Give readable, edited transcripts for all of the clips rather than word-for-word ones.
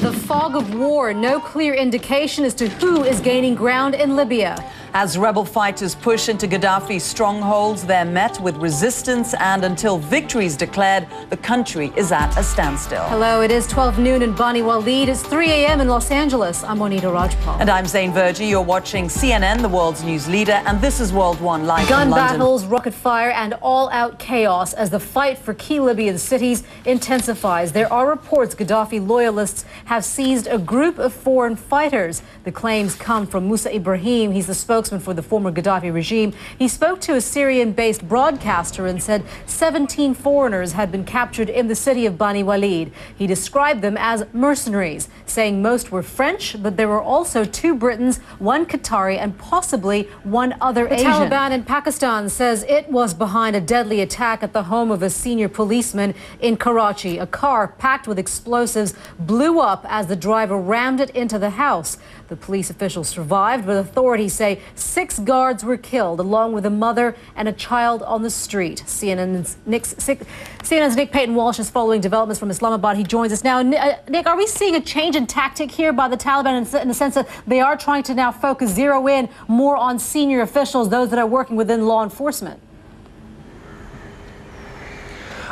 The fog of war, no clear indication as to who is gaining ground in Libya. As rebel fighters push into Gaddafi's strongholds, they're met with resistance, and until victory is declared, the country is at a standstill. Hello, it is 12 noon in Bani Walid. It's 3 a.m. in Los Angeles. I'm Monita Rajpal. And I'm Zain Verjee. You're watching CNN, the world's news leader, and this is World One live Gun from London. battles, rocket fire, and all-out chaos as the fight for key Libyan cities intensifies. There are reports Gaddafi loyalists have seized a group of foreign fighters. The claims come from Musa Ibrahim. He's the spokesman for the former Gaddafi regime. He spoke to a Syrian-based broadcaster and said 17 foreigners had been captured in the city of Bani Walid. He described them as mercenaries, saying most were French, but there were also 2 Britons, 1 Qatari, and possibly 1 other Asian. The Taliban in Pakistan says it was behind a deadly attack at the home of a senior policeman in Karachi. A car packed with explosives blew up as the driver rammed it into the house. The police officials survived, but authorities say 6 guards were killed, along with a mother and a child on the street. CNN's Nick Payton-Walsh is following developments from Islamabad. He joins us now. Nick, are we seeing a change in tactic here by the Taliban in the sense that they are trying to now zero in more on senior officials, those that are working within law enforcement?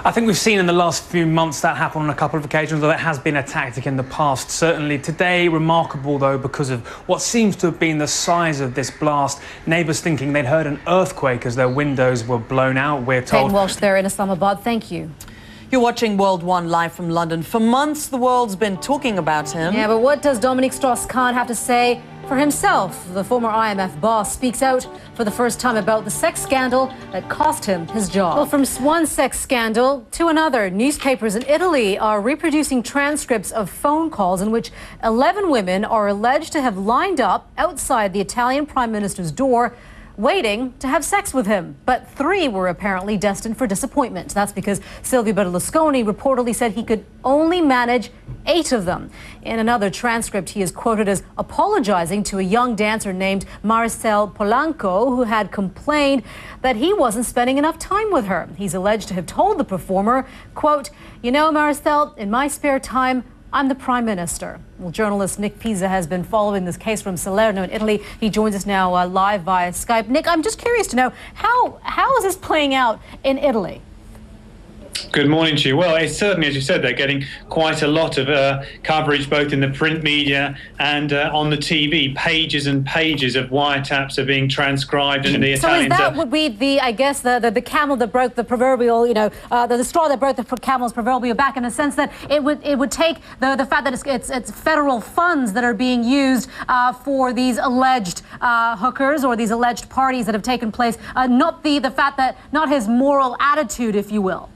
I think we've seen in the last few months that happen on a couple of occasions, though it has been a tactic in the past. Certainly today, remarkable though, because of what seems to have been the size of this blast. Neighbours thinking they'd heard an earthquake as their windows were blown out, we're told. Payton-Walsh there in Islamabad, thank you. You're watching World One live from London. For months, the world's been talking about him. Yeah, but what does Dominique Strauss-Kahn have to say for himself? The former IMF boss speaks out for the first time about the sex scandal that cost him his job. Well, from one sex scandal to another, newspapers in Italy are reproducing transcripts of phone calls in which 11 women are alleged to have lined up outside the Italian Prime Minister's door waiting to have sex with him. But 3 were apparently destined for disappointment. That's because Silvio Berlusconi reportedly said he could only manage 8 of them. In another transcript, he is quoted as apologizing to a young dancer named Marcel Polanco, who had complained that he wasn't spending enough time with her. He's alleged to have told the performer, quote, "You know, Marcel, in my spare time, I'm the Prime Minister." Well, journalist Nick Pisa has been following this case from Salerno in Italy. He joins us now live via Skype. Nick, I'm just curious to know, how is this playing out in Italy? Good morning to you. Well, it's certainly, as you said, they're getting quite a lot of coverage both in the print media and on the TV. Pages and pages of wiretaps are being transcribed, and the Italians. So is that would be the, I guess, the camel that broke the proverbial, the straw that broke the camel's proverbial back, in the sense that it would take the fact that it's federal funds that are being used for these alleged hookers or these alleged parties that have taken place, not the fact that, not his moral attitude, if you will.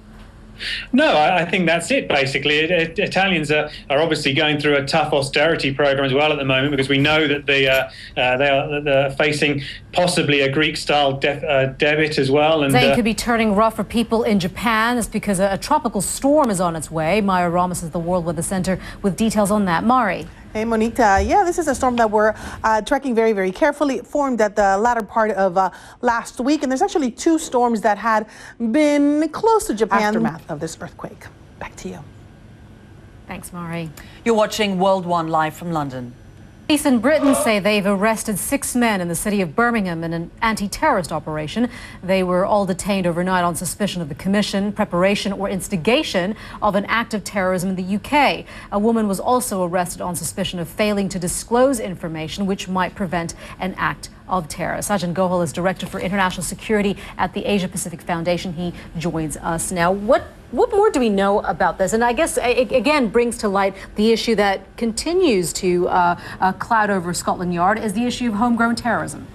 No, I think that's it, basically. Italians are obviously going through a tough austerity program as well at the moment, because we know that they're facing possibly a Greek-style debit as well. And Zain could be turning rough for people in Japan. It's because a tropical storm is on its way. Maya Ramos is the World Weather Center with details on that. Mari. Hey, Monita. Yeah, this is a storm that we're tracking very, very carefully. It formed at the latter part of last week, and there's actually 2 storms that had been close to Japan. Aftermath of this earthquake. Back to you. Thanks, Mari. You're watching World One live from London. Police in Britain say they've arrested 6 men in the city of Birmingham in an anti-terrorist operation. They were all detained overnight on suspicion of the commission, preparation, or instigation of an act of terrorism in the UK. A woman was also arrested on suspicion of failing to disclose information which might prevent an act of terror. Sajjan Gohal is Director for International Security at the Asia Pacific Foundation. He joins us now. What more do we know about this? And I guess it again brings to light the issue that continues to cloud over Scotland Yard, is the issue of homegrown terrorism.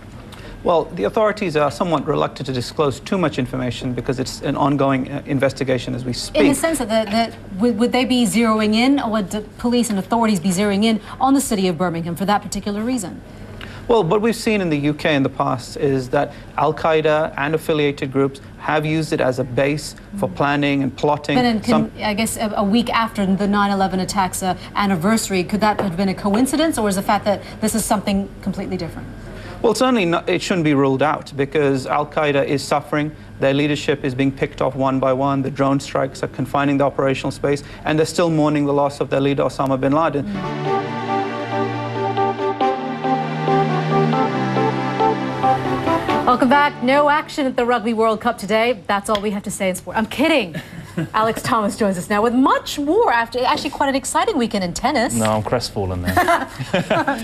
Well, the authorities are somewhat reluctant to disclose too much information because it's an ongoing investigation as we speak. In the sense that would they be zeroing in, or would the police and authorities be zeroing in on the city of Birmingham for that particular reason? Well, what we've seen in the UK in the past is that Al-Qaeda and affiliated groups have used it as a base for planning and plotting. I guess a week after the 9/11 attacks anniversary, could that have been a coincidence, or is the fact that this is something completely different? Well, certainly not, it shouldn't be ruled out because Al-Qaeda is suffering. Their leadership is being picked off one by one. The drone strikes are confining the operational space, and they're still mourning the loss of their leader, Osama bin Laden. Welcome back. No action at the Rugby World Cup today. That's all we have to say in sport. I'm kidding. Alex Thomas joins us now with much more after actually quite an exciting weekend in tennis. No, I'm crestfallen there.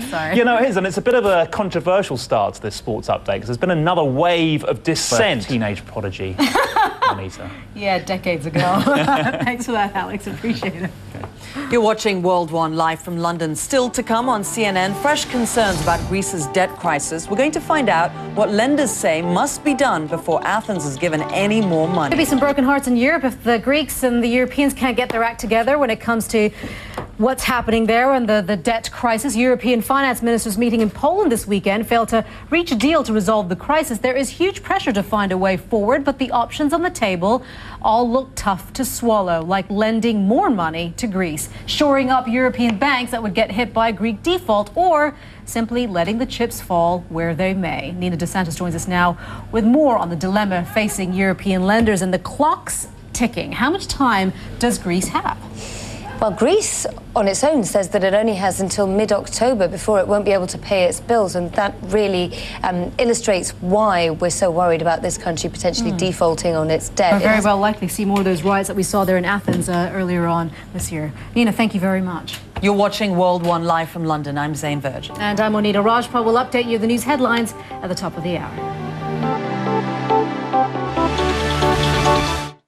Sorry. You know, it is, and it's a bit of a controversial start to this sports update because there's been another wave of dissent. Teenage prodigy, Monita. Yeah, decades ago. Thanks for that, Alex. Appreciate it. Okay. You're watching World One live from London. Still to come on CNN, fresh concerns about Greece's debt crisis. We're going to find out what lenders say must be done before Athens is given any more money. There'll be some broken hearts in Europe if the Greeks and the Europeans can't get their act together when it comes to what's happening there and the debt crisis. European finance ministers meeting in Poland this weekend failed to reach a deal to resolve the crisis. There is huge pressure to find a way forward, but the options on the table all look tough to swallow, like lending more money to Greece, shoring up European banks that would get hit by Greek default, or simply letting the chips fall where they may. Nina DeSantis joins us now with more on the dilemma facing European lenders and the clock's ticking. How much time does Greece have? Well, Greece on its own says that it only has until mid-October before it won't be able to pay its bills, and that really illustrates why we're so worried about this country potentially defaulting on its debt. We're very well likely to see more of those riots that we saw there in Athens earlier on this year. Nina, thank you very much. You're watching World One live from London. I'm Zain Verjee. And I'm Monita Rajpal. We'll update you the news headlines at the top of the hour.